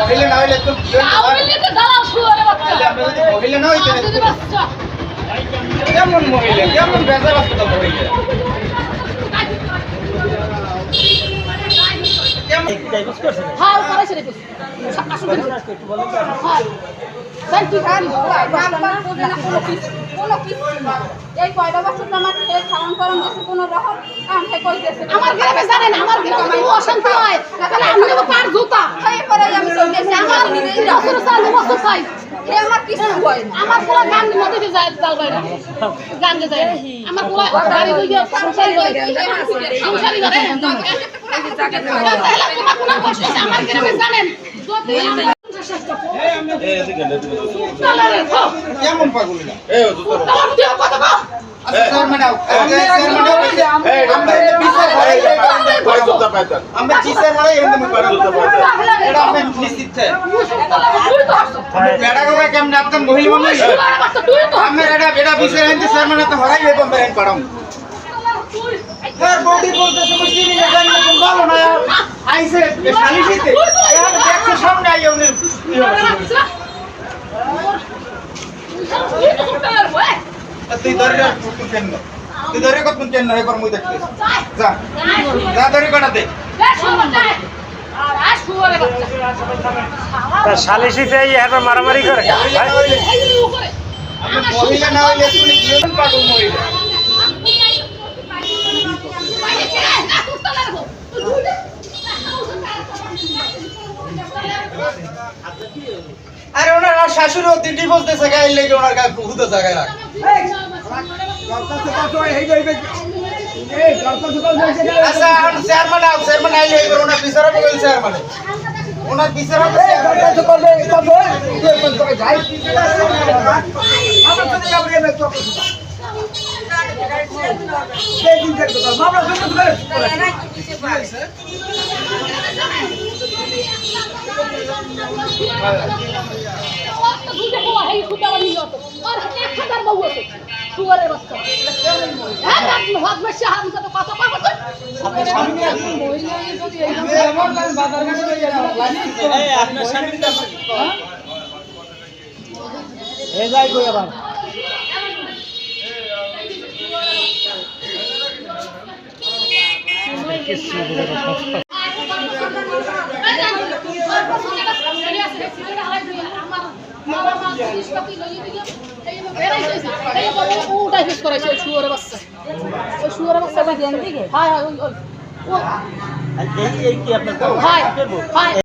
মহিলা না হইলে তো মহিলা না হইতে কেমন মহিলা কেমন বেজার আসতো মহিলা এই কয়টা বছর আমার খাওয়ান করান দিয়েছে কোনো রকম কাম কইতেছে আমার গ্রামে জানেন আমার গ্রামে অশান্তি হয় তাহলে আমি নেব পার জুতা এই পরে আমি চলতেছি আমার নিজের বছর চাল বছর চাই এ আমার কিছু হয় না আমার পুরো গান নদীতে যায় চাল বাইরে গাঙ্গে যায় আমার পুরো গাড়ি হইয়া সংসারী হয় সংসারী হয় তোমার কোন কষ্ট আছে আমার গ্রামে জানেন কেমন পাগল না আমরা চিসার মারাই এটা আপনি নিশ্চিত কেমন আপনার মহিলা মানুষ আমার এটা বিষয় স্যার মানে তো হরাই পড়াম বডি বলতে সমস্যা নেই ভালো না আইসে শালিশিতে দেখতে সামনে আই উনি তুই ধরে কেন তুই ধরে কত কেন এবার মুই দেখতে যা যা ধরে কাটাতে শালিশিতে এবার মারামারি করে মহিলা না হইলে তুমি জীবন পাগল মহিলা আরে ওনার শাশুড়ি অতি ডিভোর্স দিয়েছে গায়ে লেগে ওনার গায়ে হুদো জায়গায় রাখ আচ্ছা চেয়ারম্যান আইলে এবার ওনার বিচারা বলে চেয়ারম্যান ওনার বিচারা শুয়ারে বাচ্চা